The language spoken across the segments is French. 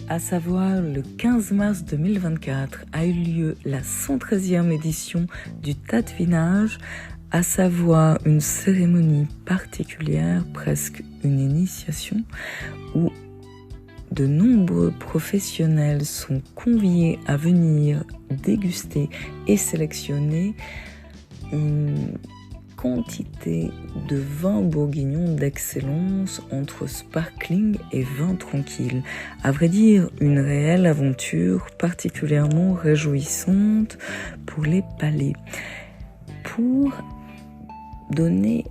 à savoir le 15 mars 2024, a eu lieu la 113e édition du Tatvinage, à savoir une cérémonie particulière, presque une initiation, où de nombreux professionnels sont conviés à venir déguster et sélectionner une quantité de vins bourguignons d'excellence entre sparkling et vin tranquille. À vrai dire, une réelle aventure particulièrement réjouissante pour les palais. Pour donner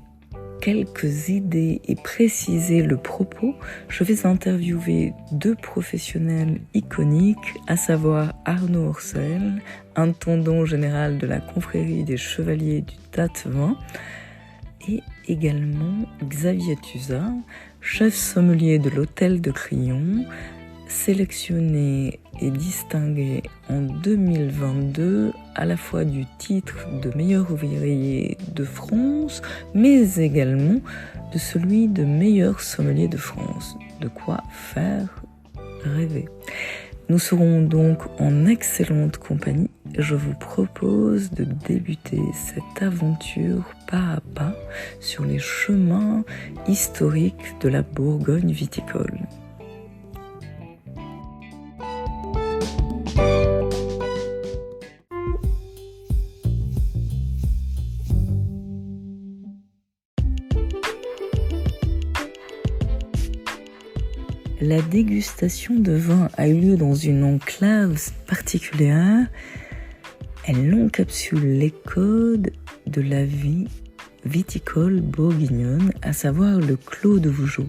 quelques idées et préciser le propos, je vais interviewer deux professionnels iconiques, à savoir Arnaud Orcel, intendant général de la confrérie des chevaliers du Tattevin, et également Xavier Tuzat, chef sommelier de l'hôtel de Crillon, sélectionné et distingué en 2022 à la fois du titre de meilleur ouvrier de France, mais également de celui de meilleur sommelier de France. De quoi faire rêver. Nous serons donc en excellente compagnie. Je vous propose de débuter cette aventure pas à pas sur les chemins historiques de la Bourgogne viticole. La dégustation de vin a eu lieu dans une enclave particulière. Elle encapsule les codes de la vie viticole bourguignonne, à savoir le Clos de Vougeot.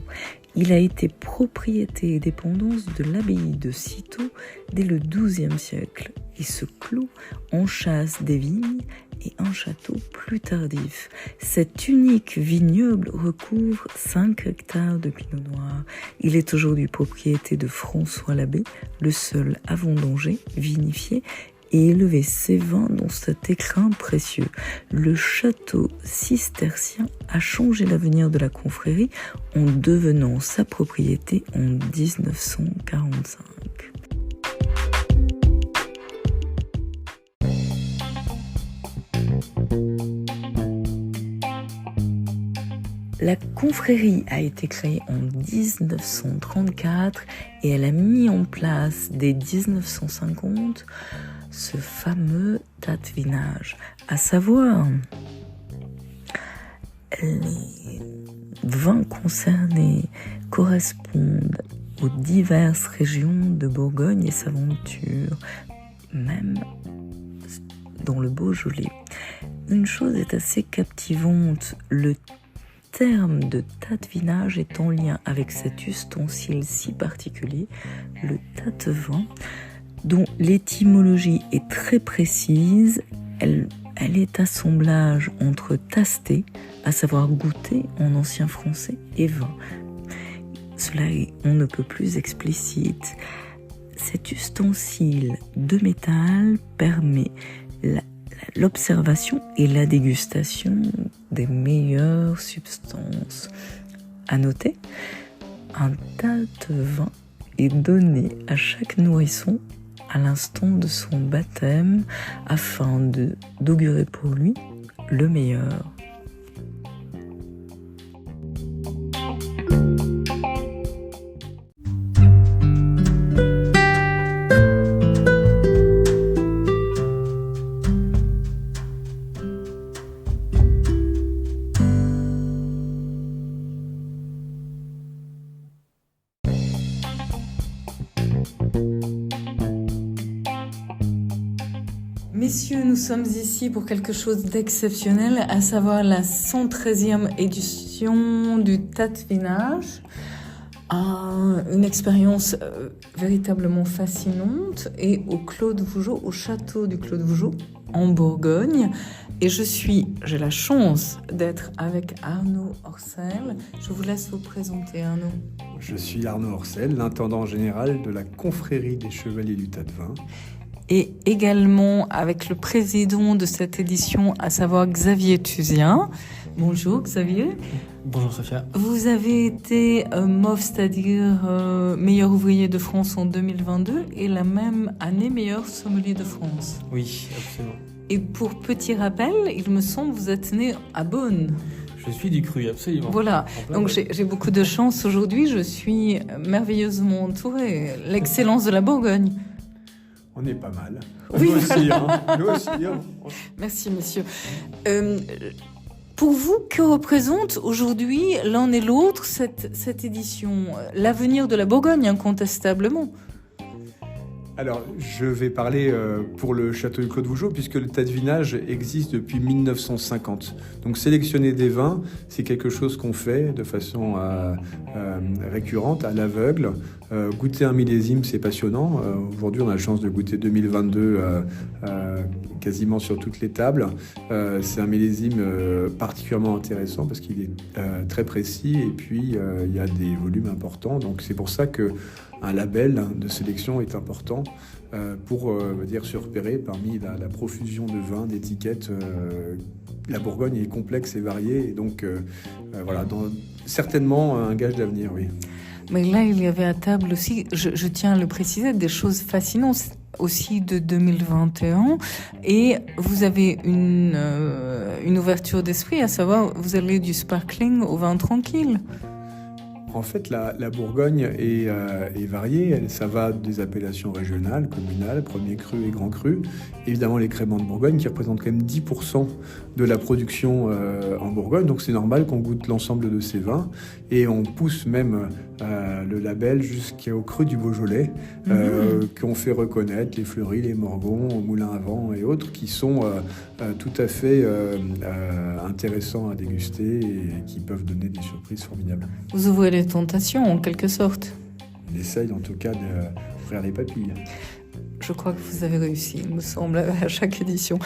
Il a été propriété et dépendance de l'abbaye de Cîteaux dès le XIIe siècle. Et ce clos enchâsse des vignes et un château plus tardif. Cet unique vignoble recouvre 5 hectares de pinot noir. Il est aujourd'hui propriété de François Labbé, le seul à vendanger, vinifier et élever ses vins dans cet écrin précieux. Le château cistercien a changé l'avenir de la confrérie en devenant sa propriété en 1945. La confrérie a été créée en 1934 et elle a mis en place dès 1950 ce fameux Tatvinage, à savoir les vins concernés correspondent aux diverses régions de Bourgogne et s'aventurent même dans le Beaujolais. Une chose est assez captivante, le terme de tatvinage est en lien avec cet ustensile si particulier, le tattevin, dont l'étymologie est très précise. Elle est assemblage entre taster, à savoir goûter en ancien français, et vin. Cela est on ne peut plus explicite. Cet ustensile de métal permet l'observation et la dégustation des meilleures substances. À noter, un tattevin est donné à chaque nourrisson à l'instant de son baptême afin d'augurer pour lui le meilleur. Messieurs, nous sommes ici pour quelque chose d'exceptionnel, à savoir la 113e édition du Tatvinage. Une expérience véritablement fascinante et au Clos de Vougeot, au château du Clos de Vougeot, en Bourgogne. Et j'ai la chance d'être avec Arnaud Orcel. Je vous laisse vous présenter, Arnaud. Je suis Arnaud Orcel, l'intendant général de la confrérie des chevaliers du Tattevin. Et également avec le président de cette édition, à savoir Xavier Tuzat, Bonjour Xavier. Bonjour Sophia. Vous avez été MOF, c'est-à-dire meilleur ouvrier de France en 2022 et la même année meilleur sommelier de France. Oui, absolument. Et pour petit rappel, il me semble que vous êtes né à Beaune. Je suis du Cru, absolument. Voilà, donc j'ai beaucoup de chance aujourd'hui, je suis merveilleusement entourée. L'excellence de la Bourgogne. On est pas mal. Oui. Nous aussi, hein. Nous aussi, hein. Merci monsieur. Pour vous, que représente aujourd'hui l'un et l'autre cette édition? L'avenir de la Bourgogne, incontestablement. Alors, je vais parler pour le château du Clos de Vougeot, puisque le tas de vinage existe depuis 1950. Donc, sélectionner des vins, c'est quelque chose qu'on fait de façon récurrente, à l'aveugle. Goûter un millésime, c'est passionnant. Aujourd'hui, on a la chance de goûter 2022 quasiment sur toutes les tables. C'est un millésime particulièrement intéressant parce qu'il est très précis et puis il y a des volumes importants. Donc, c'est pour ça que un label de sélection est important pour se repérer parmi la profusion de vins, d'étiquettes. La Bourgogne est complexe et variée, et donc certainement un gage d'avenir, oui. Mais là, il y avait à table aussi, je tiens à le préciser, des choses fascinantes aussi de 2021, et vous avez une ouverture d'esprit, à savoir, vous allez du sparkling au vin tranquille. En fait, la Bourgogne est variée. Ça va des appellations régionales, communales, premier cru et grand cru. Évidemment, les créments de Bourgogne qui représentent quand même 10% de la production en Bourgogne. Donc, c'est normal qu'on goûte l'ensemble de ces vins. Et on pousse même le label jusqu'au cru du Beaujolais, qu'on fait reconnaître, les Fleury, les Morgons, Moulin à Vent et autres, qui sont tout à fait intéressants à déguster et qui peuvent donner des surprises formidables. Vous ouvrez les tentations, en quelque sorte. On essaye en tout cas d'ouvrir les papilles. Je crois que vous avez réussi, il me semble, à chaque édition.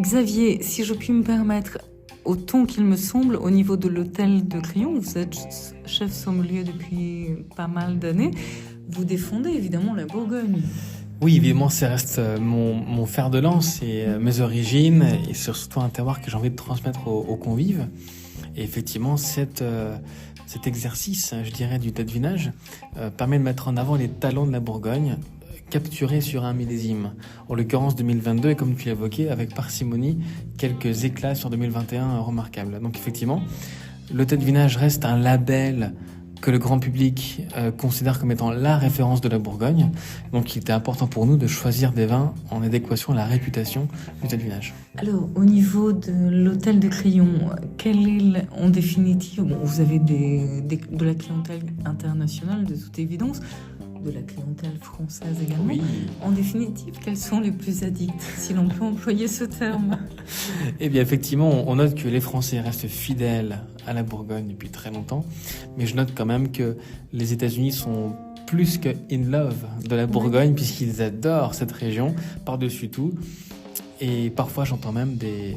Xavier, si je puis me permettre, autant qu'il me semble, au niveau de l'hôtel de Crillon, vous êtes chef sommelier depuis pas mal d'années, vous défendez évidemment la Bourgogne. Oui, évidemment, ça reste mon fer de lance et mes origines, et surtout un terroir que j'ai envie de transmettre aux convives. Et effectivement, cet exercice, je dirais, du tas de vinage permet de mettre en avant les talents de la Bourgogne, capturés sur un millésime. En l'occurrence 2022, et comme tu l'évoquais, avec parcimonie, quelques éclats sur 2021 remarquables. Donc effectivement, le tas de vinage reste un label que le grand public considère comme étant la référence de la Bourgogne. Donc il était important pour nous de choisir des vins en adéquation à la réputation du tas de vinage. Alors, au niveau de l'hôtel de Crillon, quel est en définitive, vous avez de la clientèle internationale de toute évidence, de la clientèle française également. Oui. En définitive, quels sont les plus addicts, si l'on peut employer ce terme? Eh bien, effectivement, on note que les Français restent fidèles à la Bourgogne depuis très longtemps, mais je note quand même que les États-Unis sont plus que in love de la Bourgogne, puisqu'ils adorent cette région par-dessus tout. Et parfois, j'entends même des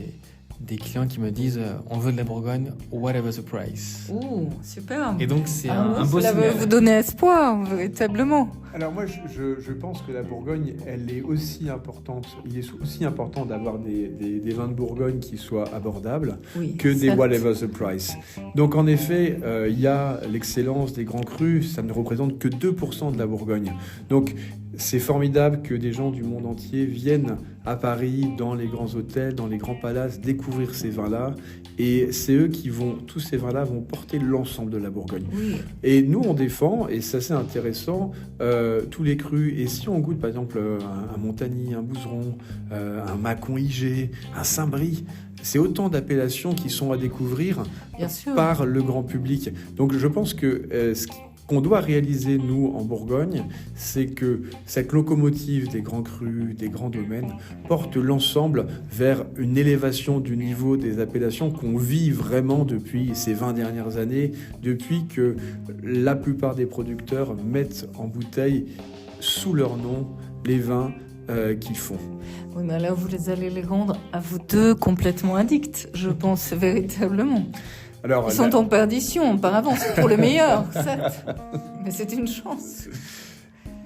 clients qui me disent on veut de la Bourgogne, whatever the price. Oh, super. Et donc c'est un beau signal. Cela veut vous donner espoir, véritablement. Alors moi, je pense que la Bourgogne, elle est aussi importante. Il est aussi important d'avoir des vins de Bourgogne qui soient abordables que des whatever the price. Donc en effet, il y a l'excellence des grands crus. Ça ne représente que 2% de la Bourgogne. Donc c'est formidable que des gens du monde entier viennent à Paris, dans les grands hôtels, dans les grands palaces, découvrir ces vins-là. Et c'est eux tous ces vins-là vont porter l'ensemble de la Bourgogne. Oui. Et nous, on défend, et ça c'est intéressant, tous les crus. Et si on goûte par exemple un Montagny, un Bouzeron, un Mâcon IG, un Saint-Brie, c'est autant d'appellations qui sont à découvrir par le grand public. Donc je pense que ce qu'on doit réaliser, nous, en Bourgogne, c'est que cette locomotive des grands crus, des grands domaines, porte l'ensemble vers une élévation du niveau des appellations qu'on vit vraiment depuis ces 20 dernières années, depuis que la plupart des producteurs mettent en bouteille, sous leur nom, les vins qu'ils font. Oui, mais là, vous allez les rendre à vous deux complètement addicts, je pense, véritablement. Alors, ils sont en perdition par avance, pour le meilleur, certes, mais c'est une chance.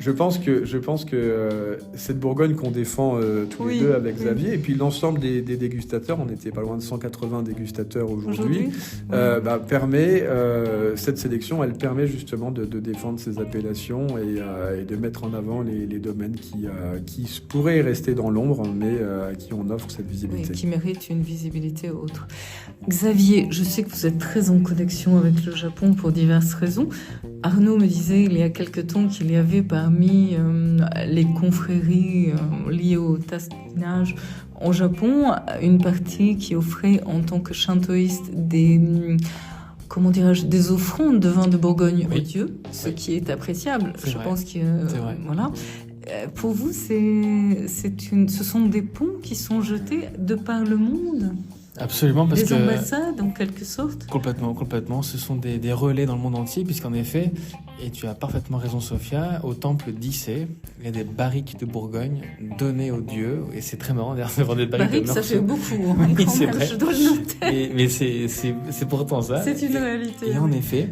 Je pense que cette Bourgogne qu'on défend tous les deux avec Xavier, et puis l'ensemble des dégustateurs, on était pas loin de 180 dégustateurs aujourd'hui, permet, cette sélection, elle permet justement de défendre ces appellations et de mettre en avant les domaines qui pourraient rester dans l'ombre, mais à qui on offre cette visibilité. Oui, qui méritent une visibilité autre. Xavier, je sais que vous êtes très en connexion avec le Japon pour diverses raisons. Arnaud me disait il y a quelque temps qu'il y avait parmi les confréries liées au tatvinage en Japon une partie qui offrait en tant que shintoïste des offrandes de vin de Bourgogne aux dieux, ce qui est appréciable. Je pense que voilà. Pour vous, ce sont des ponts qui sont jetés de par le monde. Absolument, parce que... Des ambassades, en quelque sorte. Complètement. Ce sont des relais dans le monde entier, puisqu'en effet, et tu as parfaitement raison, Sophia, au temple d'Issée, il y a des barriques de Bourgogne données aux dieux, et c'est très marrant, d'ailleurs, c'est des barriques de ça fait beaucoup, oui, c'est vrai. Je dois le noter. Mais c'est pourtant ça. C'est une réalité. Et en effet,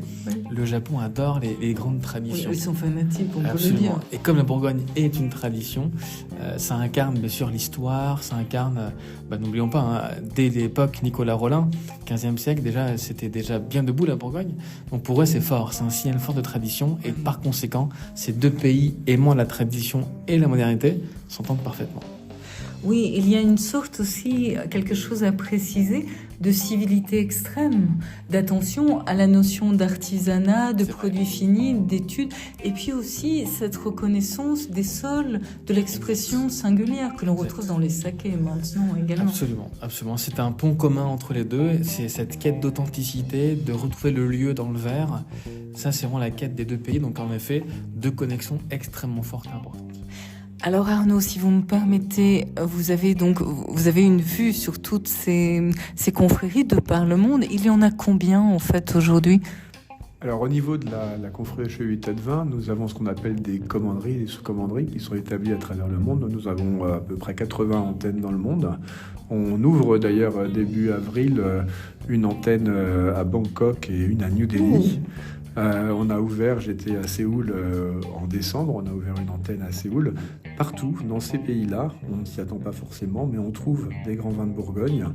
le Japon adore les grandes traditions. Oui, ils sont fanatiques, on Absolument. peut le dire. Et comme la Bourgogne est une tradition, ça incarne bien sûr l'histoire, ça incarne, n'oublions pas, dès l'époque Nicolas Rolin, 15e siècle, c'était déjà bien debout la Bourgogne. Donc pour eux, c'est fort, c'est un signal fort de tradition, et par conséquent, ces deux pays aimant la tradition et la modernité s'entendent parfaitement. Oui, il y a une sorte aussi, quelque chose à préciser, de civilité extrême, d'attention à la notion d'artisanat, de produits finis, d'études, et puis aussi cette reconnaissance des sols, de l'expression singulière que l'on retrouve dans les sakés maintenant également. Absolument. C'est un pont commun entre les deux, c'est cette quête d'authenticité, de retrouver le lieu dans le verre. Ça, c'est vraiment la quête des deux pays, donc en effet, deux connexions extrêmement fortes et importantes. Alors Arnaud, si vous me permettez, vous avez une vue sur toutes ces confréries de par le monde. Il y en a combien en fait aujourd'hui ? Alors au niveau de la confrérie Chevalier Tatevin, nous avons ce qu'on appelle des commanderies, des sous-commanderies qui sont établies à travers le monde. Nous avons à peu près 80 antennes dans le monde. On ouvre d'ailleurs début avril une antenne à Bangkok et une à New Delhi. On a ouvert, j'étais à Séoul en décembre, on a ouvert une antenne à Séoul. Partout, dans ces pays-là, on ne s'y attend pas forcément, mais on trouve des grands vins de Bourgogne.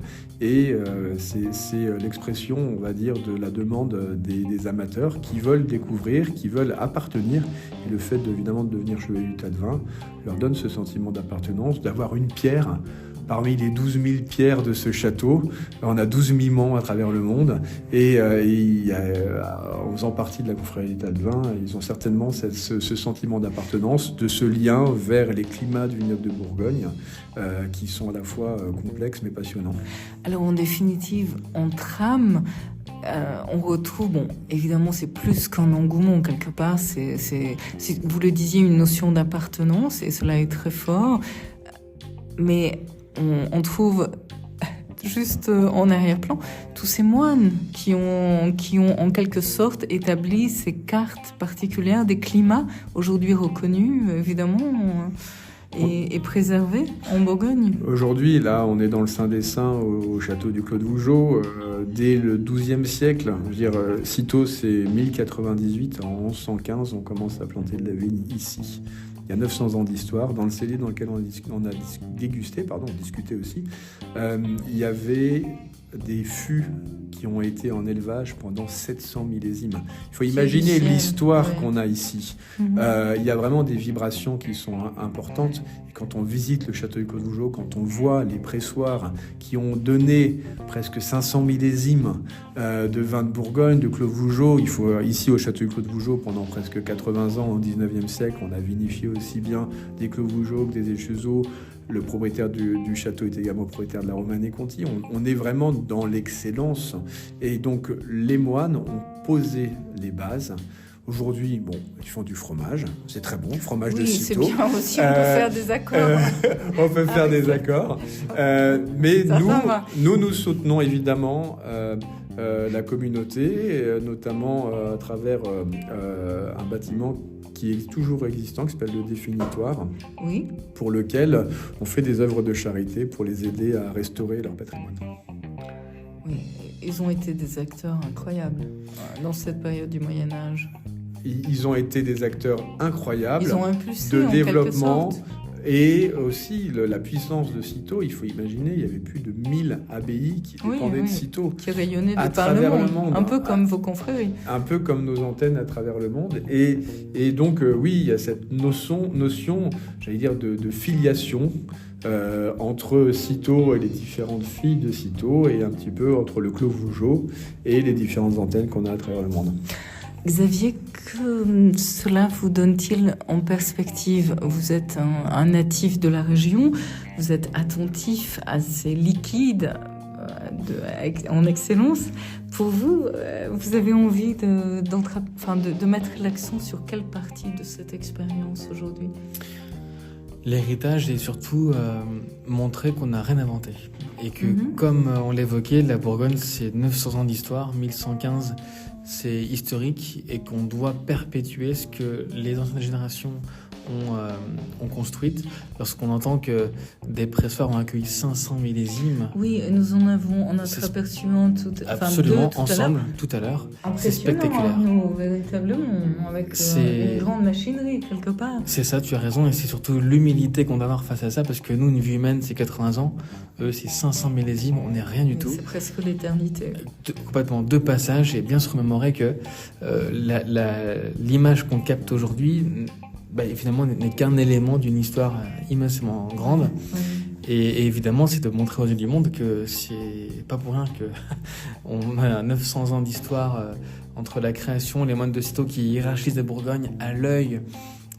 Et c'est l'expression, on va dire, de la demande des amateurs qui veulent découvrir, qui veulent appartenir. Et le fait, évidemment, de devenir chevalier du Tatevin leur donne ce sentiment d'appartenance, d'avoir une pierre. Parmi les 12 000 pierres de ce château, on a 12 mimans à travers le monde. Et en faisant partie de la confrérie du Tatevin, ils ont certainement ce sentiment d'appartenance, de ce lien vers les climats du vignoble de Bourgogne, qui sont à la fois complexes mais passionnants. Alors en définitive, en trame, on retrouve, évidemment c'est plus qu'un engouement quelque part, c'est, vous le disiez, une notion d'appartenance, et cela est très fort, mais on trouve juste en arrière-plan tous ces moines qui ont en quelque sorte établi ces cartes particulières des climats aujourd'hui reconnus évidemment et préservés en Bourgogne. Aujourd'hui, là, on est dans le Saint des Saints au château du Clos de Vougeot. Dès le XIIe siècle, sitôt c'est 1098, en 1115, on commence à planter de la vigne ici. Il y a 900 ans d'histoire. Dans le cellier dans lequel on a discuté aussi, il y avait des fûts qui ont été en élevage pendant 700 millésimes. Il faut imaginer l'histoire qu'on a ici. Il y a vraiment des vibrations qui sont importantes. Et quand on visite le château du Clos de Vougeot, quand on voit les pressoirs qui ont donné presque 500 millésimes de vin de Bourgogne, de Clos de Vougeot, ici au château du Clos de Vougeot, pendant presque 80 ans, au 19e siècle, on a vinifié aussi bien des Clos de Vougeot que des Échezeaux. Le propriétaire du château est également propriétaire de la Romanée Conti. On est vraiment dans l'excellence. Et donc, les moines ont posé les bases. Aujourd'hui, ils font du fromage. C'est très bon, fromage de Cîteaux. Oui, c'est bien aussi, on peut faire des accords. On peut faire des accords. Mais nous soutenons évidemment la communauté, notamment à travers un bâtiment qui est toujours existant, qui s'appelle le Définitoire, pour lequel on fait des œuvres de charité pour les aider à restaurer leur patrimoine. Oui, ils ont été des acteurs incroyables dans cette période du Moyen-Âge. ils ont été des acteurs incroyables Ils ont impulsé, de en quelque développement. sorte. Et aussi la puissance de Cîteaux, il faut imaginer, il y avait plus de 1000 abbayes qui dépendaient de Cîteaux. Qui rayonnaient à de par le travers monde, un peu comme vos confréries. Un peu comme nos antennes à travers le monde. Et donc, oui, il y a cette notion j'allais dire, de filiation entre Cîteaux et les différentes filles de Cîteaux, et un petit peu entre le Clos Vougeot et les différentes antennes qu'on a à travers le monde. Xavier, que cela vous donne-t-il en perspective? Vous êtes un natif de la région, vous êtes attentif à ces liquides en excellence. Pour vous, vous avez envie de mettre l'accent sur quelle partie de cette expérience aujourd'hui? L'héritage est surtout montrer qu'on n'a rien inventé. Et que, comme on l'évoquait, la Bourgogne, c'est 900 ans d'histoire, 1115, c'est historique, et qu'on doit perpétuer ce que les anciennes générations ont construite. Lorsqu'on entend que des pressoirs ont accueilli 500 millésimes. Oui, nous en avons, on a aperçu un absolument ensemble tout à l'heure. C'est spectaculaire. Nous, véritablement, avec une grande machinerie quelque part. C'est ça, tu as raison, et c'est surtout l'humilité qu'on doit avoir face à ça, parce que nous, une vie humaine, c'est 80 ans, eux, c'est 500 millésimes, on n'est rien du tout. C'est presque l'éternité. Complètement deux passages, et bien se remémorer que l'image qu'on capte aujourd'hui, finalement, n'est qu'un élément d'une histoire immensément grande. Et évidemment, c'est de montrer aux yeux du monde que c'est pas pour rien que on a 900 ans d'histoire entre la création, les moines de Cîteaux qui hiérarchisent la Bourgogne à l'œil.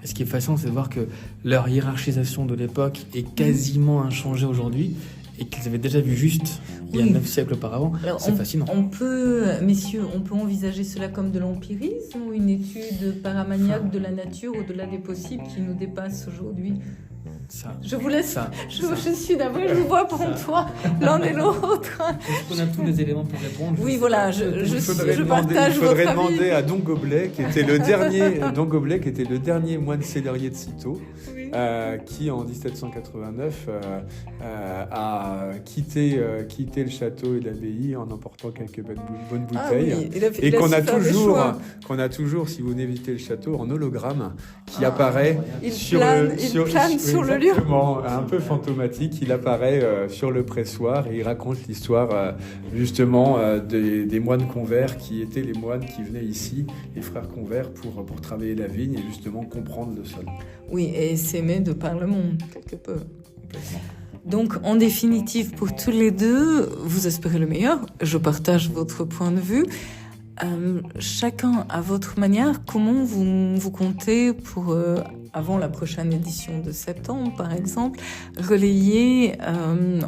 Et ce qui est fascinant, c'est de voir que leur hiérarchisation de l'époque est quasiment inchangée aujourd'hui, et qu'ils avaient déjà vu juste il y a 9 siècles auparavant. Alors, c'est fascinant. Messieurs, on peut envisager cela comme de l'empirisme ou une étude paramaniaque de la nature au-delà des possibles qui nous dépasse aujourd'hui? Je vous laisse. Je suis d'abord, je vous vois toi, l'un et l'autre. On a tous les éléments pour répondre. Oui, voilà, je partage votre avis. Il faudrait demander à Don Goblet, qui était le dernier moine célérier de Cîteaux, qui en 1789 a quitté le château et l'abbaye en emportant quelques bonnes bouteilles, et qu'on a toujours, si vous venez visiter le château, en hologramme qui apparaît sur le lieu. Exactement, un peu fantomatique, il apparaît sur le pressoir, et il raconte l'histoire justement des moines convers qui étaient les moines qui venaient ici, les frères convers, pour travailler la vigne et justement comprendre le sol. Oui, et s'aimer de par le monde, quelque peu. Donc, en définitive, pour tous les deux, vous espérez le meilleur. Je partage votre point de vue. Chacun à votre manière, comment vous comptez pour, avant la prochaine édition de septembre, par exemple, relayer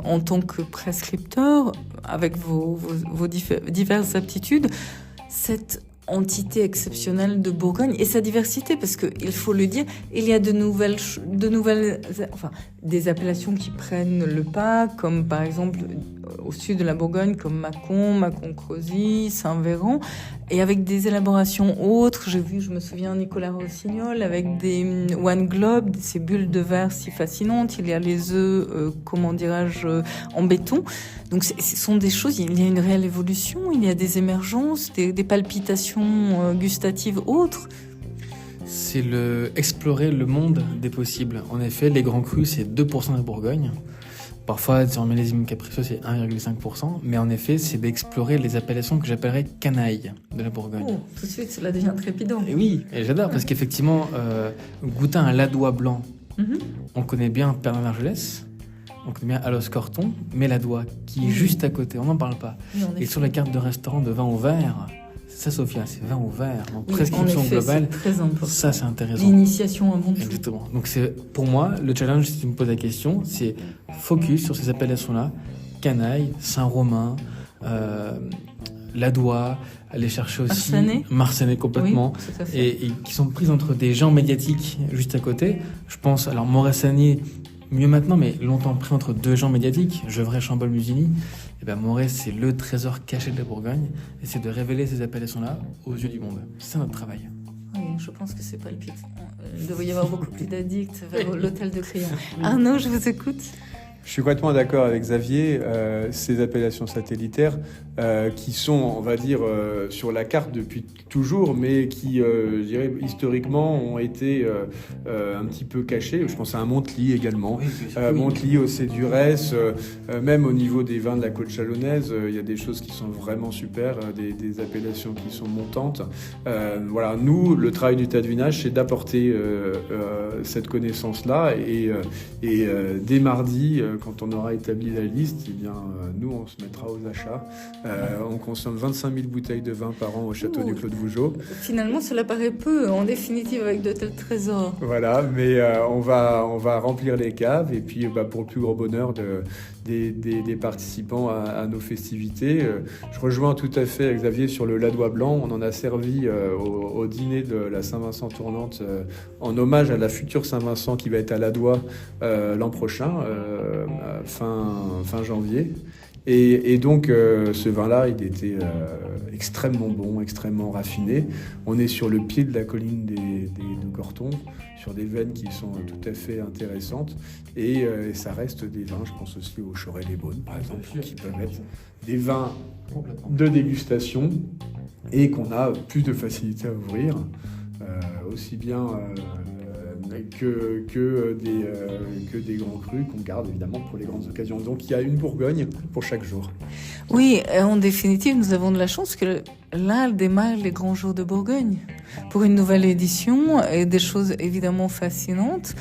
en tant que prescripteur, avec vos diverses aptitudes, cette entité exceptionnelle de Bourgogne et sa diversité, parce que il faut le dire, il y a de nouvelles, des appellations qui prennent le pas, comme par exemple au sud de la Bourgogne, comme Mâcon-Crozy, Saint-Véran, et avec des élaborations autres. Je me souviens Nicolas Rossignol avec des One Globe, ces bulles de verre si fascinantes. Il y a les œufs, en béton. Donc ce sont des choses, il y a une réelle évolution, il y a des émergences, des palpitations gustatives autres. C'est explorer le monde des possibles. En effet, les grands crus, c'est 2% de la Bourgogne. Parfois, sur un millésime capricieux, c'est 1,5%. Mais en effet, c'est d'explorer les appellations que j'appellerais canailles de la Bourgogne. Oh, tout de suite, cela devient trépidant. Et oui, et j'adore, parce qu'effectivement, goûter un ladois blanc, on connaît bien Pernod Argelès, on connaît bien Alos Corton, mais ladois, qui est juste à côté, on n'en parle pas. Et sur la carte de restaurant de vin au verre, ça, Sophia, c'est vin au verre, en prescription globale. C'est très important. Ça, c'est intéressant. L'initiation avant tout. Exactement. Donc, pour moi, le challenge, si tu me poses la question, c'est focus sur ces appellations-là. Canaille, Saint-Romain, Ladois, aller chercher aussi Marsanais complètement, oui, et qui sont prises entre des gens médiatiques juste à côté. Je pense, alors Moret-Sanier, mieux maintenant, mais longtemps pris entre deux gens médiatiques, Gevrey, Chambol, Musigny. Et ben Moret, c'est le trésor caché de la Bourgogne, et c'est de révéler ces appellations-là aux yeux du monde. C'est notre travail. Oui, je pense que c'est palpitant. Il devrait y avoir beaucoup plus d'addicts vers l'hôtel de Crillon. Arnaud, je vous écoute. Je suis complètement d'accord avec Xavier. Ces appellations satellitaires qui sont, on va dire, sur la carte depuis toujours, mais qui, je dirais, historiquement ont été un petit peu cachées. Je pense à un Montely également. Montely au Cédurès, même au niveau des vins de la côte chalonnaise, il y a des choses qui sont vraiment super, des appellations qui sont montantes. Voilà, nous, le travail du tas de vinage, c'est d'apporter cette connaissance-là et dès mardi, quand on aura établi la liste, eh bien, nous, on se mettra aux achats. On consomme 25 000 bouteilles de vin par an au château du Clos de Vougeot. Finalement, cela paraît peu, en définitive, avec de tels trésors. Voilà, mais on va remplir les caves et puis pour le plus gros bonheur des participants à nos festivités. Je rejoins tout à fait Xavier sur le Ladois blanc. On en a servi au dîner de la Saint-Vincent tournante en hommage à la future Saint-Vincent qui va être à Ladois l'an prochain, fin janvier. Et donc ce vin-là, il était extrêmement bon, extrêmement raffiné. On est sur le pied de la colline de Gorton, sur des veines qui sont tout à fait intéressantes. Et ça reste des vins, je pense aussi au Chorey-les-Beaunes, par exemple, qui peuvent être des vins de dégustation et qu'on a plus de facilité à ouvrir, aussi bien que des grands crus qu'on garde évidemment pour les grandes occasions. Donc il y a une Bourgogne pour chaque jour. Oui, en définitive, nous avons de la chance que là démarrent les grands jours de Bourgogne pour une nouvelle édition et des choses évidemment fascinantes.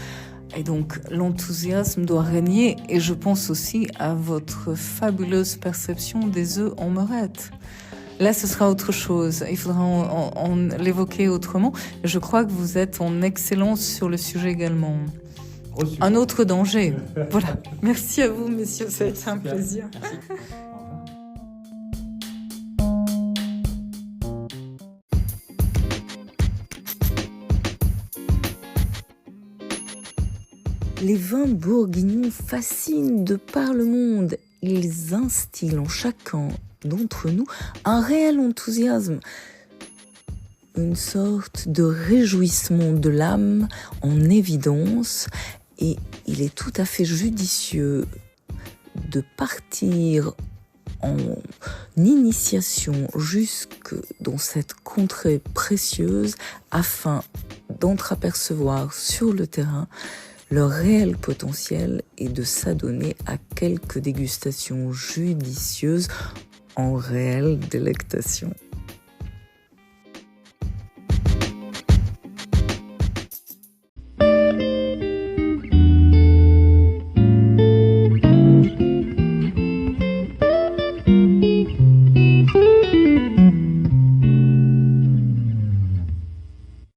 Et donc l'enthousiasme doit régner et je pense aussi à votre fabuleuse perception des œufs en meurette. Là, ce sera autre chose. Il faudra en l'évoquer autrement. Je crois que vous êtes en excellence sur le sujet également. Un autre danger. Voilà. Merci à vous, messieurs. Ça a été un plaisir. Merci. Les vins bourguignons fascinent de par le monde. Ils instillent en chacun d'entre nous un réel enthousiasme, une sorte de réjouissement de l'âme en évidence, et il est tout à fait judicieux de partir en initiation jusque dans cette contrée précieuse afin d'entreapercevoir sur le terrain leur réel potentiel et de s'adonner à quelques dégustations judicieuses en réelle délectation.